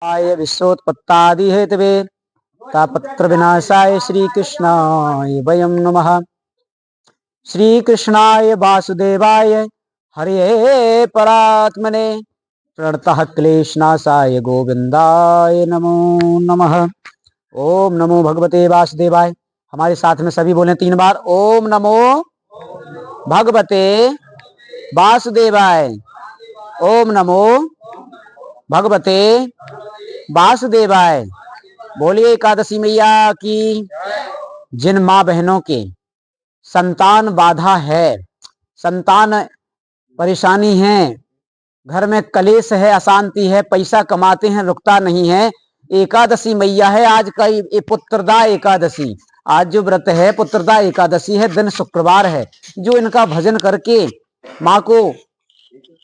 आय विश्वोत्पत्तादि Hathaway तापत्र विनाशाय श्री कृष्णाय वयं नमः। श्री कृष्णाय वासुदेवाय हरे परात्मने प्रणतः क्लेशनाशाय गोविंदाय नमो नमः। ओम नमो भगवते वासुदेवाय। हमारे साथ में सभी बोले 3 बार ओम नमो भगवते वासुदेवाय। ओम नमो भगवते वासुदेवाय। बोलिए एकादशी मैया की। जिन माँ बहनों के संतान बाधा है, संतान परेशानी है, घर में कलेश है, अशांति है, पैसा कमाते हैं रुकता नहीं है, एकादशी मैया है आज का ये पुत्रदा एकादशी। आज जो व्रत है पुत्रदा एकादशी है, दिन शुक्रवार है। जो इनका भजन करके माँ को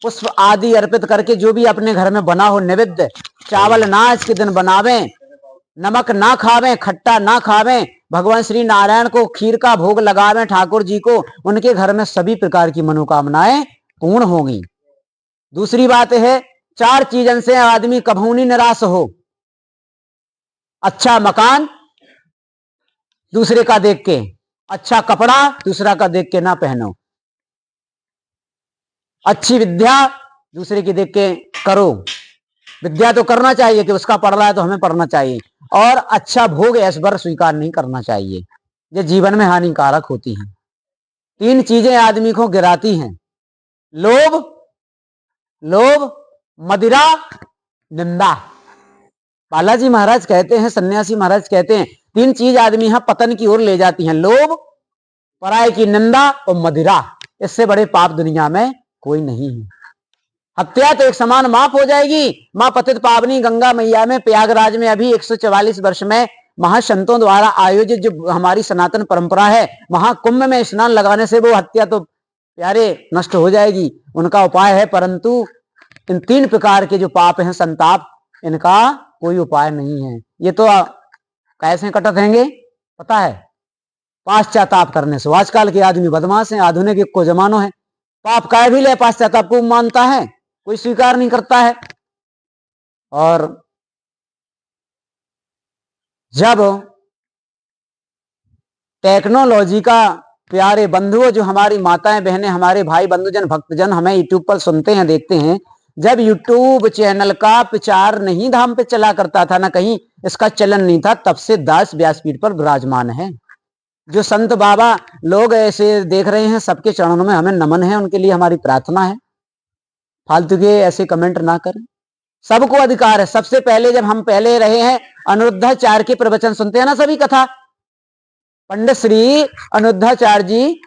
पुष्प आदि अर्पित करके जो भी अपने घर में बना हो निवेद्य, चावल ना आज के दिन बनावें, नमक ना खावें, खट्टा ना खावें, भगवान श्री नारायण को खीर का भोग लगावें ठाकुर जी को, उनके घर में सभी प्रकार की मनोकामनाएं पूर्ण होंगी। दूसरी बात है 4 चीजन से आदमी कभू नहीं निराश हो। अच्छा मकान दूसरे का देख के, अच्छा कपड़ा दूसरा का देख के ना पहनो, अच्छी विद्या दूसरे की देख के करो। विद्या तो करना चाहिए कि उसका पढ़ रहा है तो हमें पढ़ना चाहिए, और अच्छा भोग ऐश्वर्य स्वीकार नहीं करना चाहिए, ये जीवन में हानिकारक होती हैं। 3 चीजें आदमी को गिराती हैं, लोभ, लोभ, मदिरा, निंदा। बालाजी महाराज कहते हैं, सन्यासी महाराज कहते हैं 3 चीज आदमी यहां पतन की ओर ले जाती हैं, लोभ, पराये की निंदा और मदिरा। इससे बड़े पाप दुनिया में कोई नहीं है। हत्या तो एक समान माफ हो जाएगी। मां पतित पावनी गंगा मैया में प्रयागराज में अभी 144 वर्ष में महासंतों द्वारा आयोजित जो हमारी सनातन परंपरा है, महाकुंभ में स्नान लगाने से वो हत्या तो प्यारे नष्ट हो जाएगी, उनका उपाय है। परंतु इन 3 प्रकार के जो पाप हैं संताप, इनका कोई उपाय नहीं है। ये तो कैसे कटत हैंगे पता है? पाश्चाताप करने से। आजकल के आदमी बदमाश हैं, आधुनिक को जमानो है, पाप कह भी ले पाश्चाताप को मानता है, कोई स्वीकार नहीं करता है। और जब टेक्नोलॉजी का प्यारे बंधुओं, जो हमारी माताएं बहनें, हमारे भाई बंधुजन भक्तजन हमें यूट्यूब पर सुनते हैं देखते हैं, जब यूट्यूब चैनल का प्रचार नहीं धाम पे चला करता था, ना कहीं इसका चलन नहीं था, तब से दास व्यासपीठ पर विराजमान है। जो संत बाबा लोग ऐसे देख रहे हैं, सबके चरणों में हमें नमन है, उनके लिए हमारी प्रार्थना है। फालतू के ऐसे कमेंट ना करें, सबको अधिकार है। सबसे पहले जब हम पहले रहे हैं अनिरुद्धाचार्य के प्रवचन सुनते हैं ना सभी कथा, पंडित श्री अनिरुद्धाचार्य जी,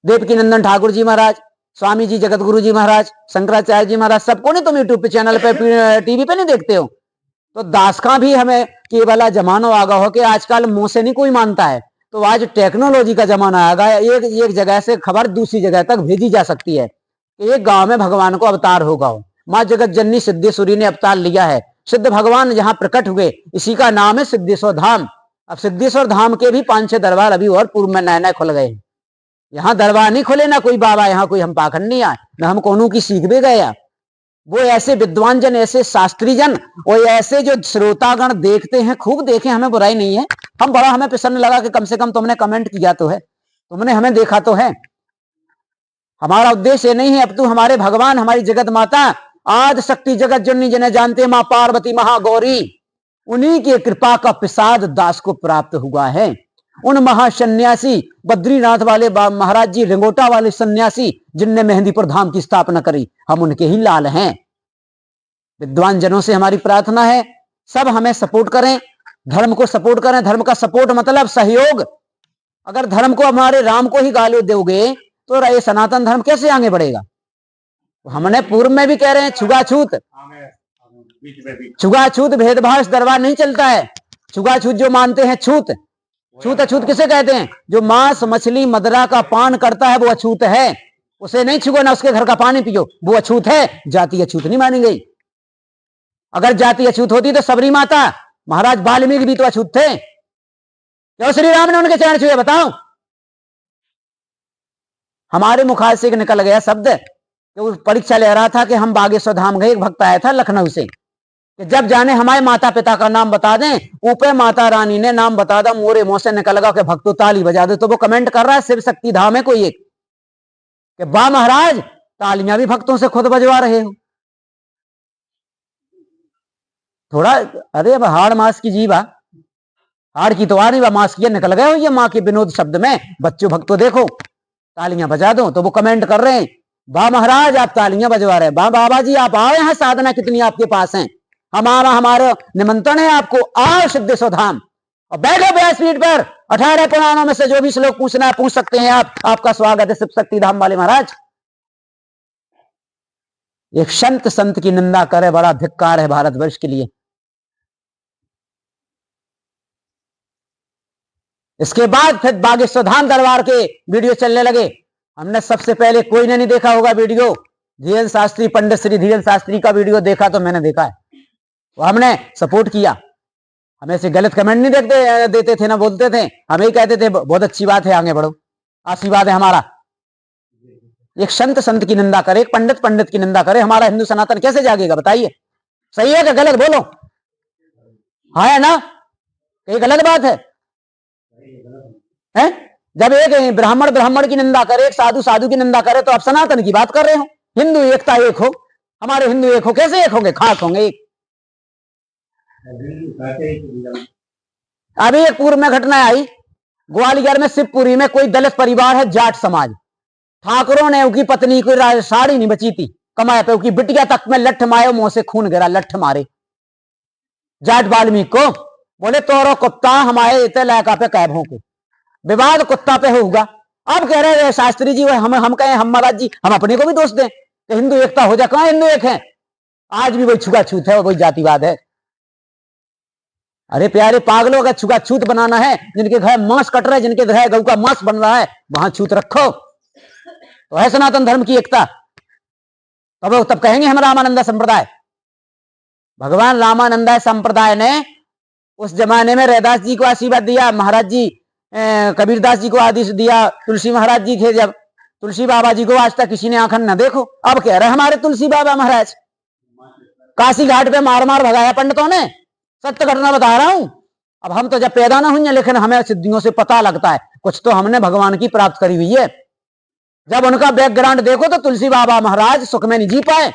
देवकीनंदन ठाकुर जी महाराज, स्वामी जी जगत गुरु जी महाराज, शंकराचार्य जी महाराज, सबको नहीं तुम यूट्यूब पे चैनल पे टीवी पे नहीं देखते हो? तो दास का भी हमें केवल जमाना आगा हो कि आजकल मुंह से नहीं कोई मानता है, तो आज टेक्नोलॉजी का जमाना आ गया। एक जगह से खबर दूसरी जगह तक भेजी जा सकती है। एक गांव में भगवान को अवतार होगा, माँ जगत जननी सिद्धेश्वरी ने अवतार लिया है, सिद्ध भगवान जहां प्रकट हुए, इसी का नाम है सिद्धेश्वर धाम। अब सिद्धेश्वर धाम के भी 5-6 दरबार अभी और पूर्व में नए नए खुल गए। यहाँ दरबार नहीं खुले ना कोई बाबा, यहाँ कोई हम पाखंड नहीं आए, ना हम कोनों की सीख भी गया। वो ऐसे विद्वान जन, ऐसे शास्त्री जन और ऐसे जो श्रोतागण देखते हैं, खूब देखें, हमें बुराई नहीं है। हम बड़ा हमें प्रसन्न लगा कि कम से कम तुमने कमेंट किया तो है, तुमने हमें देखा तो है। हमारा उद्देश्य नहीं है, अब तो हमारे भगवान, हमारी जगत माता आदि शक्ति जगत जननी जिन्हें जानते माँ पार्वती महागौरी, उन्हीं की कृपा का प्रसाद दास को प्राप्त हुआ है। उन महासन्यासी बद्रीनाथ वाले महाराज जी, रिंगोटा वाले सन्यासी जिनने मेहंदीपुर धाम की स्थापना करी, हम उनके ही लाल हैं। विद्वान जनों से हमारी प्रार्थना है, सब हमें सपोर्ट करें, धर्म को सपोर्ट करें। धर्म का सपोर्ट मतलब सहयोग। अगर धर्म को, हमारे राम को ही गाली दोगे तो ये सनातन धर्म कैसे आगे बढ़ेगा? हमने पूर्व में भी कह रहे हैं, छुआछूत, छुआछूत भेदभाव इस दरबार नहीं चलता है। छुआछूत जो मानते हैं, छूत, छूत अछूत किसे कहते हैं? जो मांस मछली मदरा का पान करता है वो अछूत है, उसे नहीं छुओ, ना उसके घर का पानी पियो, वो अछूत है। जाति अछूत नहीं मानी गई। अगर जाति अछूत होती तो सबरी माता, महाराज वाल्मीकि भी तो अछूत थे, क्यों श्री राम ने उनके चरण छुए? बताओ। हमारे मुखार से निकल गया शब्द तो परीक्षा ले रहा था कि हम बागेश्वर धाम गए, एक भक्त आया था लखनऊ से कि जब जाने हमारे माता पिता का नाम बता दें, ऊपर माता रानी ने नाम बता दा, मोरे मुंह से निकल गया कि भक्तों ताली बजा दे। तो वो कमेंट कर रहा है शिव शक्ति धाम है कोई एक कि वाह महाराज तालियां भी भक्तों से खुद बजवा रहे हो। थोड़ा अरे अब हाड़ मास की जीवा, हाड़ की तो आ रही मास की निकल गए हो ये माँ के विनोद शब्द में। बच्चों भक्तों देखो तालियां बजा दो। तो वो कमेंट कर रहे हैं वाह महाराज आप तालियां बजवा रहे हैं, वाह बाबा जी आप आए हैं, साधना कितनी आपके पास है, हमारा निमंत्रण है आपको, आओ सिद्धेश्वर धाम और बैठो व्यासपीठ पर। 18 पुराणों में से जो भी श्लोक पूछना है पूछ सकते हैं आप, आपका स्वागत है शिव शक्ति धाम वाले महाराज। एक संत की निंदा करे बड़ा धिक्कार है भारतवर्ष के लिए। इसके बाद फिर बागेश्वर धाम दरबार के वीडियो चलने लगे। हमने सबसे पहले कोई ने नहीं देखा होगा वीडियो, धीरेन्द्र शास्त्री, पंडित श्री धीरेन्द्र शास्त्री का वीडियो देखा तो मैंने देखा है, वो हमने सपोर्ट किया। हमें से गलत कमेंट नहीं देते थे ना बोलते थे, हमें ही कहते थे बहुत अच्छी बात है आगे बढ़ो, आशीर्वाद है हमारा। एक संत की निंदा करे, एक पंडित की निंदा करे, हमारा हिंदू सनातन कैसे जागेगा बताइए? सही है कि गलत बोलो? हाँ है ना? ये गलत बात है? जब एक ब्राह्मण की निंदा करे, एक साधु की निंदा करे तो आप सनातन की बात कर रहे हो। हिंदू एकता एक हो, हमारे हिंदू एक हो, कैसे एक होंगे? खास होंगे एक। अभी एक पूर्व में घटना आई ग्वालियर में, शिवपुरी में कोई दलित परिवार है, जाट समाज, ठाकुरों ने उनकी पत्नी को साड़ी नहीं बची थी कमाए पे, उनकी बिटिया तक में लठ मारे, मुंह से खून गिरा, लठ मारे जाट वाल्मीकि को। बोले तोरो कुत्ता हमारे इतने लायका पे कैब हो को, विवाद कुत्ता पे होगा। अब कह रहे शास्त्री जी हम कहें, हम महाराज जी हम अपने को भी दोष दें कि हिंदू एकता हो जाए। कहां हिंदू एक है? आज भी वही छुआछूत है, वही जातिवाद है। अरे प्यारे पागलों का छुआछूत बनाना है, जिनके घर मांस कट रहा है, जिनके घर गऊ का मांस बन रहा है, वहां छूत रखो तो है सनातन धर्म की एकता। तब कहेंगे हम रामानंद संप्रदाय। भगवान रामानंद संप्रदाय ने उस जमाने में रैदास जी को आशीर्वाद दिया, महाराज जी कबीरदास जी को आदेश दिया, तुलसी महाराज जी थे जब, तुलसी बाबा जी को आज तक किसी ने आंखन न देखो। अब कह रहे हमारे तुलसी बाबा महाराज काशी घाट पे मार मार भगाया पंडितों ने, सत्य घटना बता रहा हूं। अब हम तो जब पैदा ना हुए, लेकिन हमें सिद्धियों से पता लगता है कुछ तो हमने भगवान की प्राप्त करी हुई है। जब उनका बैकग्राउंड देखो तो तुलसी बाबा महाराज सुख में नहीं जी पाए।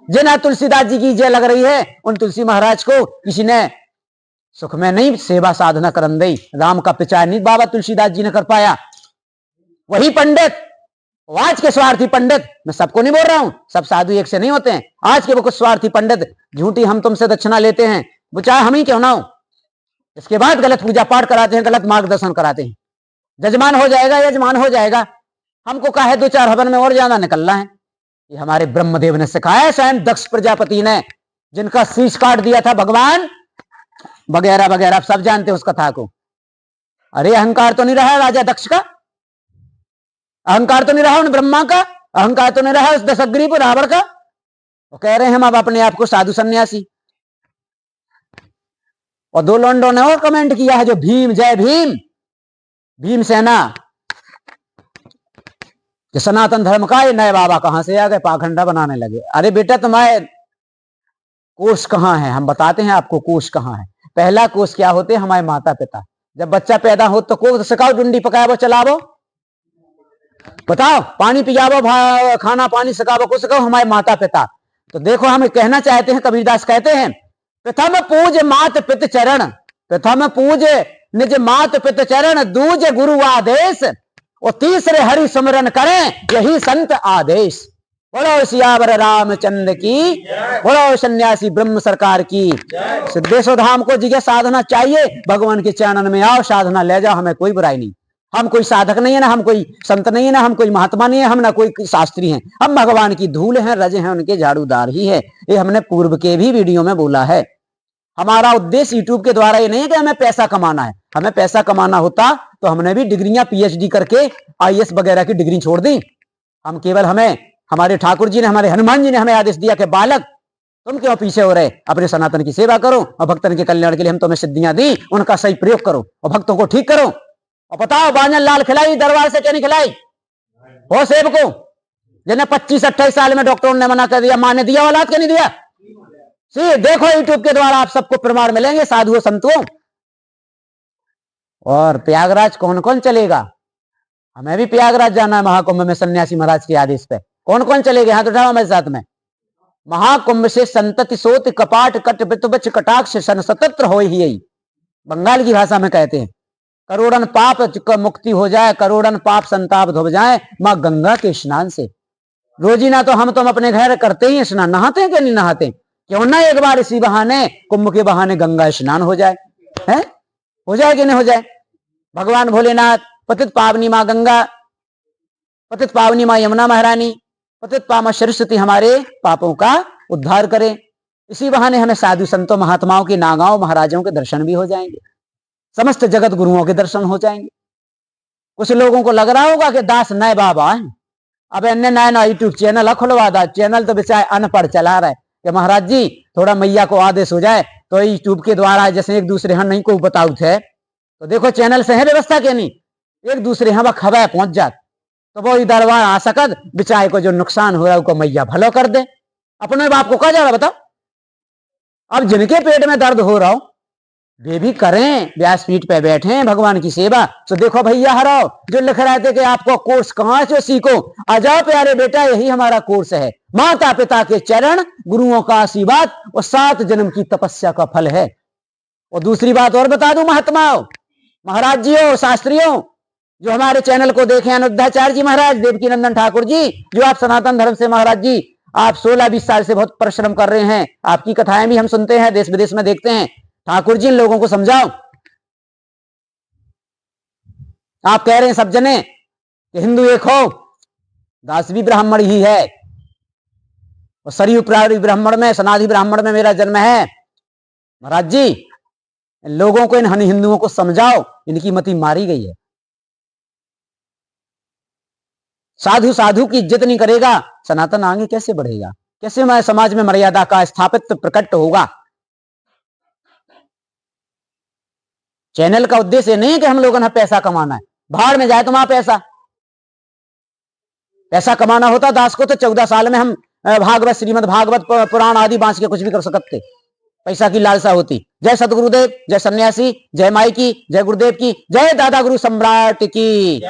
जिन्हें तुलसीदास जी की जय लग रही है, उन तुलसी महाराज को किसी ने सुख में नहीं सेवा साधना करन दी। राम का प्रचार नहीं बाबा तुलसीदास जी ने कर पाया। वही पंडित, आज के स्वार्थी पंडित, मैं सबको नहीं बोल रहा हूं, सब साधु एक से नहीं होते हैं। आज के वो कुछ स्वार्थी पंडित झूठी हम तुमसे दक्षिणा लेते हैं, वो चाहे हम ही क्यों ना हो, इसके बाद गलत पूजा पाठ कराते हैं, गलत मार्गदर्शन कराते हैं। यजमान हो जाएगा, यजमान हो जाएगा, हमको कहा है 2-4 हवन में और ज्यादा निकलना है। ये हमारे ब्रह्मदेव ने सिखाया, स्वयं दक्ष प्रजापति ने, जिनका शीश काट दिया था भगवान वगैरह वगैरह, आप सब जानते हैं उस कथा को। अरे अहंकार तो नहीं रहा राजा दक्ष का, अहंकार तो नहीं रहा उन ब्रह्मा का, अहंकार तो नहीं रहा उस दशग्रीव रावण का। वो कह रहे हैं हम अब अपने आप को साधु सन्यासी। और 2 लौंडों ने और कमेंट किया है, जो भीम, जय भीम, भीम सेना, कि सनातन धर्म का ये नए बाबा कहां से आ गए, पाखंडा बनाने लगे। अरे बेटा तुम्हारे कोष कहां है? हम बताते हैं आपको कोष कहां है। पहला कोष क्या होते हैं? हमारे माता पिता। जब बच्चा पैदा हो तो को सिखाओ, डुंडी पकाओ, चलावो, बताओ, पानी पियावो, खाना पानी सिखाओ, को सिखाओ? हमारे माता पिता। तो देखो हम कहना चाहते हैं, कबीरदास कहते हैं, प्रथम पूज मात पित चरण, प्रथम पूज निज मात पित चरण, दूज गुरु आदेश, और तीसरे हरि सुमरन करें, यही संत आदेश। बोलो सियावर रामचंद्र की, बोलो सन्यासी ब्रह्म सरकार की। सिद्धेश्वर धाम को जिज्ञासा साधना चाहिए, भगवान के चरणन में आओ, साधना ले जाओ, हमें कोई बुराई नहीं। हम कोई साधक नहीं है ना, हम कोई संत नहीं है ना, हम कोई महात्मा नहीं है, हम ना कोई शास्त्री हैं, हम भगवान की धूल हैं, रज हैं, उनके झाड़ूदार ही है। ये हमने पूर्व के भी वीडियो में बोला है। हमारा उद्देश्य यूट्यूब के द्वारा ये नहीं है कि हमें पैसा कमाना है। हमें पैसा कमाना होता तो हमने भी डिग्रियां पीएचडी करके आईएएस वगैरह की डिग्री छोड़ दी। हम केवल, हमें हमारे ठाकुर जी ने, हमारे हनुमान जी ने हमें आदेश दिया कि बालक तुम क्यों पीछे हो रहे, अपने सनातन की सेवा करो और भक्तन के कल्याण के लिए हम तुम्हें सिद्धियां दी, उनका सही प्रयोग करो और भक्तों को ठीक करो। और बताओ बांजन लाल खिलाई दरबार से क्या नहीं खिलाई हो सेब को? जिन्हें 25-28 साल में डॉक्टरों ने मना कर दिया, मां ने दिया औलाद के नहीं दिया? सी देखो यूट्यूब के द्वारा आप सबको प्रमाण मिलेंगे साधुओं संतों। और प्रयागराज कौन कौन चलेगा? हमें भी प्रयागराज जाना है महाकुंभ में सन्यासी महाराज के आदेश पे। कौन कौन चलेगा? हाथ उठाओ मेरे साथ में। महाकुंभ से संतति सोत कपाट कट बितुबच कटाक्ष सन सतत्र हो ही, बंगाल की भाषा में कहते हैं। करोड़न पाप मुक्ति हो जाए, करोड़न पाप संताप धुब जाए मां गंगा के स्नान से। रोजीना तो हम तुम अपने घर करते ही स्नान, नहाते हैं कि नहीं नहाते? क्यों ना एक बार इसी बहाने, कुंभ के बहाने गंगा स्नान हो जाए, है? हो जाए कि नहीं हो जाए? भगवान भोलेनाथ, पतित पावनी मां गंगा, पतित पावनी मां यमुना महारानी, पतित पावनी सरस्वती हमारे पापों का उद्धार करें। इसी बहाने हमें साधु संतों महात्माओं के, नागाओं महाराजों के दर्शन भी हो जाएंगे, समस्त जगत गुरुओं के दर्शन हो जाएंगे। कुछ लोगों को लग रहा होगा कि दास नए बाबा है, अब इन्हें नया नया यूट्यूब चैनल खुलवा दा, चैनल तो बेचारे अनपढ़ चला रहा है कि महाराज जी थोड़ा मैया को आदेश हो जाए तो यूट्यूब के द्वारा जैसे एक दूसरे हम नहीं को बताऊ थे, तो देखो चैनल से है व्यवस्था के नहीं, एक दूसरे हम खबर पहुंच जात तो वो इधर वहां आ सकत, बेचारे को जो नुकसान हो रहा है उसको मैया भलो कर दे। अपने बाप को कहा जा रहा बताओ? अब जिनके पेट में दर्द हो रहा हो वे भी करें, व्यासपीठ पे बैठे भगवान की सेवा। तो देखो भैया हराओ जो लिख रहे थे कि आपको कोर्स कहां से सीखो, आ जाओ प्यारे बेटा, यही हमारा कोर्स है। माता पिता के चरण, गुरुओं का आशीर्वाद और 7 जन्म की तपस्या का फल है। और दूसरी बात और बता दूं महात्माओं, महाराज जियों, शास्त्रियों, जो हमारे चैनल को देखें, अनुद्धाचार्य जी महाराज, देवकी नंदन ठाकुर जी, जो आप सनातन धर्म से महाराज जी आप 16-20 साल से बहुत परिश्रम कर रहे हैं, आपकी कथाएं भी हम सुनते हैं, देश विदेश में देखते हैं। ठाकुर जी इन लोगों को समझाओ। आप कह रहे हैं सब जने कि हिंदू एक हो, दास भी ब्राह्मण ही है और सरयू प्रारी ब्राह्मण में, सनाधि ब्राह्मण में मेरा जन्म है। महाराज जी इन लोगों को, इन हिंदुओं को समझाओ, इनकी मति मारी गई है। साधु साधु की इज्जत नहीं करेगा, सनातन आगे कैसे बढ़ेगा? कैसे मैं समाज में मर्यादा का स्थापित प्रकट होगा? चैनल का उद्देश्य नहीं है कि हम लोगों ने पैसा कमाना है, भाड़ में जाए तो वहां पैसा कमाना होता दास को तो 14 साल में हम भागवत, श्रीमद् भागवत पुराण आदि बांच के कुछ भी कर सकते। पैसा की लालसा होती। जय सतगुरुदेव, जय सन्यासी, जय माई की, जय गुरुदेव की, जय दादा गुरु सम्राट की।